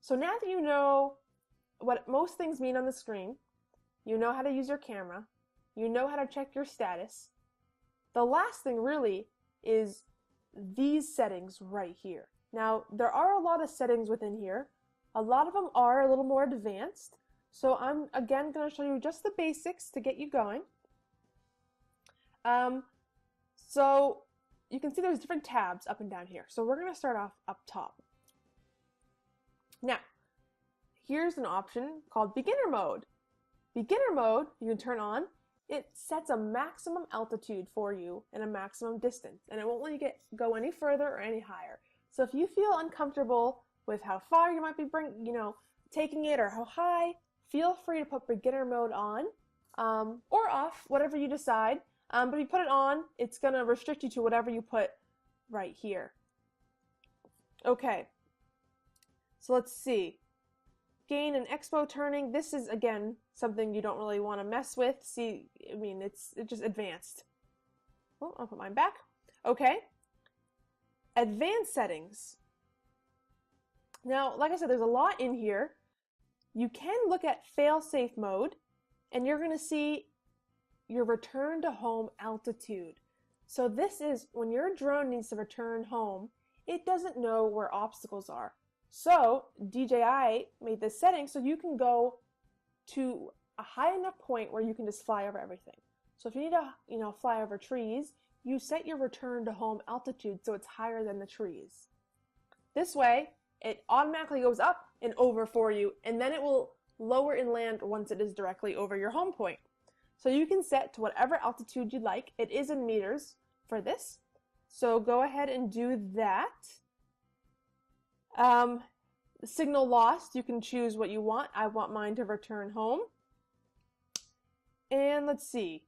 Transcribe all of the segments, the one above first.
So now that you know what most things mean on the screen, you know how to use your camera, you know how to check your status, the last thing really is these settings right here. Now, there are a lot of settings within here. A lot of them are a little more advanced. So I'm again going to show you just the basics to get you going. So you can see there's different tabs up and down here. So we're going to start off up top. Now, here's an option called beginner mode. Beginner mode, you can turn on. It sets a maximum altitude for you and a maximum distance, and it won't let you go any further or any higher. So if you feel uncomfortable with how far you might be taking it or how high, feel free to put beginner mode on or off, whatever you decide. But if you put it on, it's going to restrict you to whatever you put right here. Okay, so let's see. Gain and expo turning. This is, again, something you don't really want to mess with. See, I mean, it's just advanced. Well, I'll put mine back. Okay. Advanced settings. Now, like I said, there's a lot in here. You can look at fail-safe mode, and you're going to see your return to home altitude. So this is when your drone needs to return home, it doesn't know where obstacles are. So DJI made this setting so you can go to a high enough point where you can just fly over everything. So if you need to, fly over trees, you set your return to home altitude so it's higher than the trees. This way, it automatically goes up and over for you, and then it will lower and land once it is directly over your home point. So you can set to whatever altitude you'd like. It is in meters for this. So go ahead and do that. Signal lost, you can choose what you want. I want mine to return home. And let's see.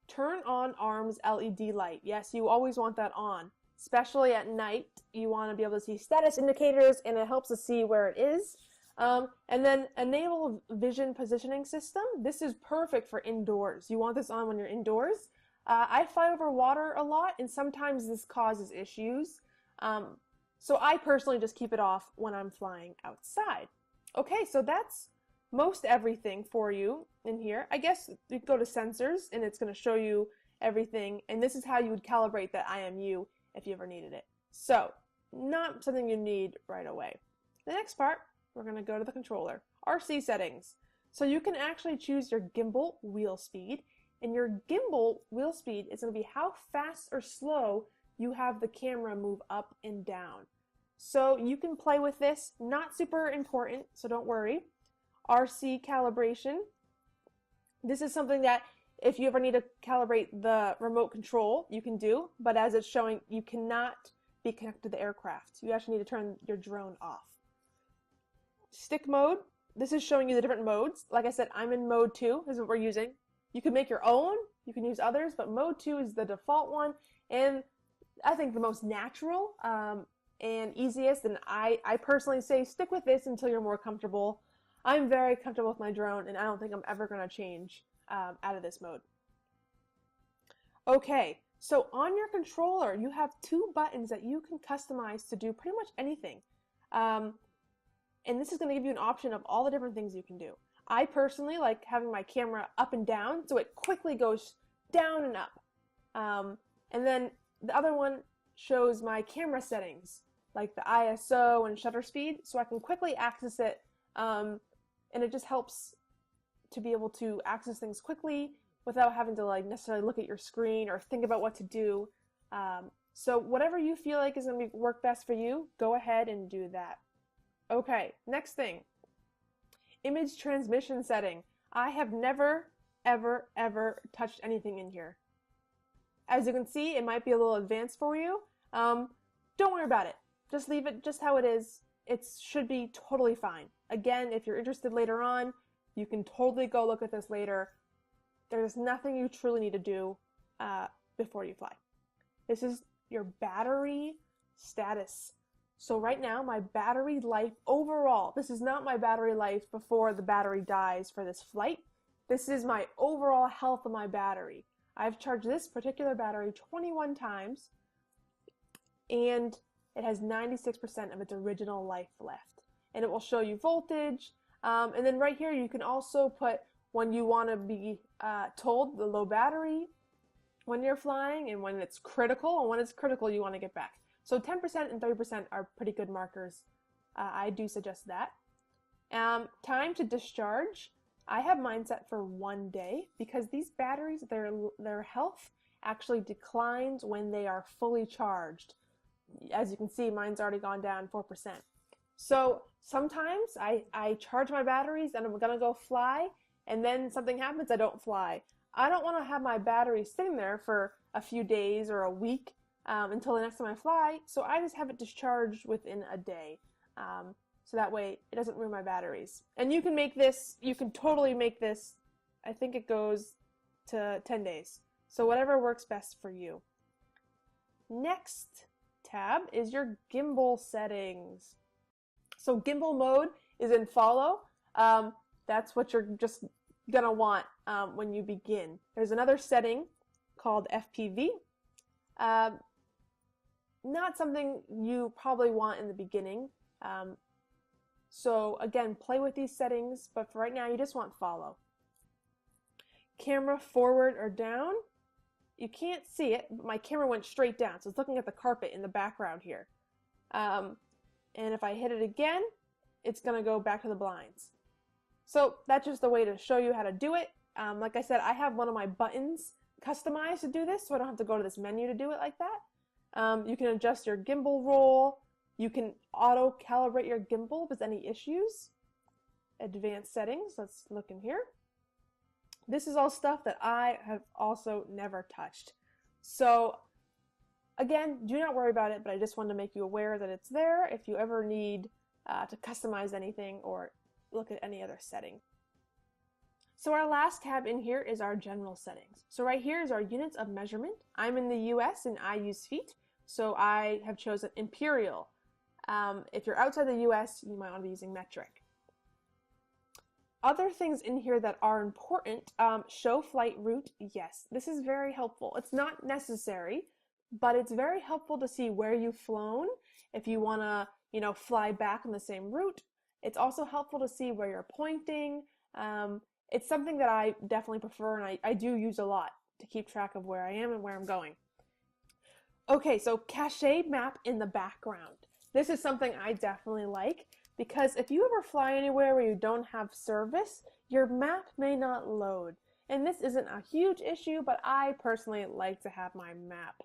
Turn on arms LED light. Yes, you always want that on. Especially at night, you want to be able to see status indicators, and it helps to see where it is. And then enable vision positioning system. This is perfect for indoors. You want this on when you're indoors. I fly over water a lot, and sometimes this causes issues. So I personally just keep it off when I'm flying outside. Okay, so that's most everything for you in here. I guess you go to sensors, and it's going to show you everything. And this is how you would calibrate that IMU if you ever needed it. So not something you need right away. The next part, we're going to go to the controller. RC settings. So you can actually choose your gimbal wheel speed, and your gimbal wheel speed is going to be how fast or slow you have the camera move up and down. So you can play with this, not super important, so don't worry. RC calibration. This is something that if you ever need to calibrate the remote control, you can do, but as it's showing, you cannot be connected to the aircraft. You actually need to turn your drone off. Stick mode, this is showing you the different modes. Like I said, I'm in mode 2, this is what we're using. You can make your own, you can use others, but mode 2 is the default one, and I think the most natural and easiest, and I personally say stick with this until you're more comfortable. I'm very comfortable with my drone, and I don't think I'm ever going to change out of this mode. Okay, so on your controller, you have 2 buttons that you can customize to do pretty much anything. And this is going to give you an option of all the different things you can do. I personally like having my camera up and down, so it quickly goes down and up. And then the other one shows my camera settings, like the ISO and shutter speed, so I can quickly access it, and it just helps to be able to access things quickly without having to necessarily look at your screen or think about what to do. So whatever you feel like is going to work best for you, go ahead and do that. Okay, next thing. Image transmission setting. I have never, ever, ever touched anything in here. As you can see, it might be a little advanced for you. Don't worry about it. Just leave it just how it is. It should be totally fine. Again, if you're interested later on, you can totally go look at this later. There's nothing you truly need to do before you fly. This is your battery status. So right now, my battery life overall, this is not my battery life before the battery dies for this flight. This is my overall health of my battery. I've charged this particular battery 21 times, and it has 96% of its original life left. and it will show you voltage. And then right here you can also put when you want to be told the low battery when you're flying, and when it's critical, and when it's critical you want to get back. So 10% and 30% are pretty good markers. I do suggest that. Time to discharge. I have mine set for 1 day because these batteries, their health actually declines when they are fully charged. As you can see, mine's already gone down 4%. So sometimes I charge my batteries and I'm gonna go fly, and then something happens, I don't fly. I don't want to have my battery sitting there for a few days or a week until the next time I fly, so I just have it discharged within a day. So that way it doesn't ruin my batteries. And you can make this, you can totally make this, I think it goes to 10 days. So whatever works best for you. Next tab is your gimbal settings. So gimbal mode is in follow. That's what you're just gonna want when you begin. There's another setting called FPV. Not something you probably want in the beginning. So again, play with these settings, but for right now you just want follow. Camera forward or down. You can't see it, but my camera went straight down, so it's looking at the carpet in the background here. And if I hit it again, it's gonna go back to the blinds. So that's just the way to show you how to do it. Like I said, I have one of my buttons customized to do this, so I don't have to go to this menu to do it like that. You can adjust your gimbal roll. You can auto calibrate your gimbal if there's any issues. Advanced settings, let's look in here. This is all stuff that I have also never touched. So again, do not worry about it, but I just wanted to make you aware that it's there if you ever need to customize anything or look at any other setting. So our last tab in here is our general settings. So right here is our units of measurement. I'm in the US and I use feet, so I have chosen imperial. If you're outside the US, you might want to be using metric. Other things in here that are important, show flight route. Yes, this is very helpful. It's not necessary, but it's very helpful to see where you've flown if you want to, fly back on the same route. It's also helpful to see where you're pointing. It's something that I definitely prefer, and I do use a lot to keep track of where I am and where I'm going. Okay, so cache map in the background. This is something I definitely like, because if you ever fly anywhere where you don't have service, your map may not load. And this isn't a huge issue, but I personally like to have my map.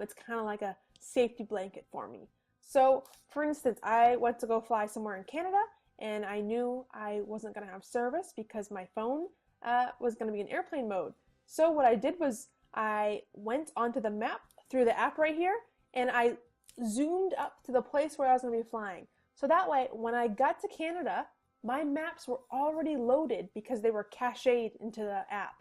It's kind of like a safety blanket for me. So, for instance, I went to go fly somewhere in Canada, and I knew I wasn't going to have service because my phone was going to be in airplane mode. So what I did was I went onto the map through the app right here, and I zoomed up to the place where I was going to be flying. So that way, when I got to Canada, my maps were already loaded because they were cached into the app.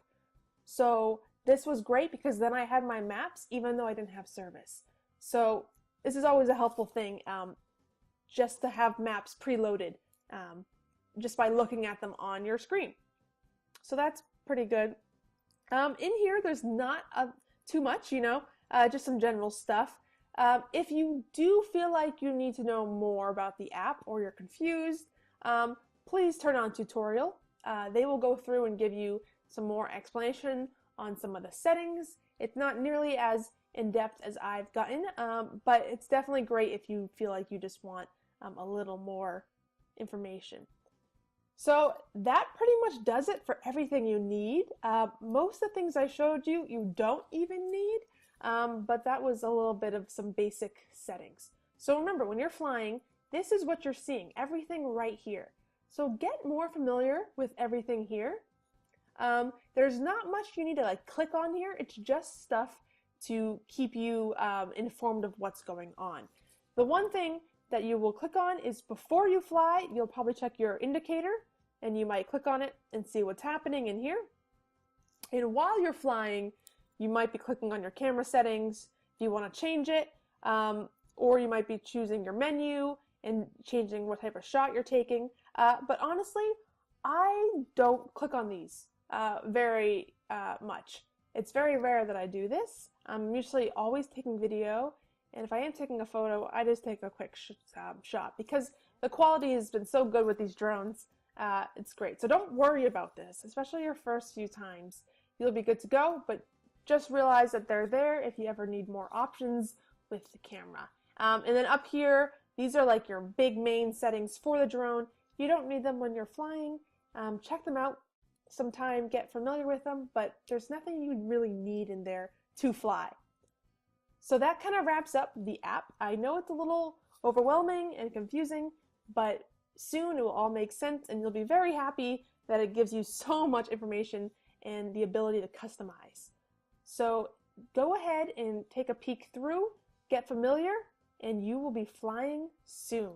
So this was great because then I had my maps even though I didn't have service. So this is always a helpful thing, just to have maps preloaded just by looking at them on your screen. So that's pretty good. In here, there's not too much, just some general stuff. If you do feel like you need to know more about the app or you're confused, please turn on tutorial. They will go through and give you some more explanation on some of the settings. It's not nearly as in-depth as I've gotten, but it's definitely great if you feel like you just want a little more information. So that pretty much does it for everything you need. Most of the things I showed you, you don't even need. But that was a little bit of some basic settings. So remember, when you're flying, this is what you're seeing, everything right here. So get more familiar with everything here. There's not much you need to click on here. It's just stuff to keep you informed of what's going on. The one thing that you will click on is before you fly, you'll probably check your indicator, and you might click on it and see what's happening in here. And while you're flying, you might be clicking on your camera settings if you want to change it, or you might be choosing your menu and changing what type of shot you're taking. But honestly, I don't click on these very much. It's very rare that I do this. I'm usually always taking video And if I am taking a photo, I just take a quick shot because the quality has been so good with these drones. It's great. So don't worry about this, especially your first few times. You'll be good to go, but just realize that they're there if you ever need more options with the camera. And then up here, these are like your big main settings for the drone. You don't need them when you're flying. Check them out sometime, get familiar with them, but there's nothing you really need in there to fly. So that kind of wraps up the app. I know it's a little overwhelming and confusing, but soon it will all make sense and you'll be very happy that it gives you so much information and the ability to customize. So go ahead and take a peek through, get familiar, and you will be flying soon.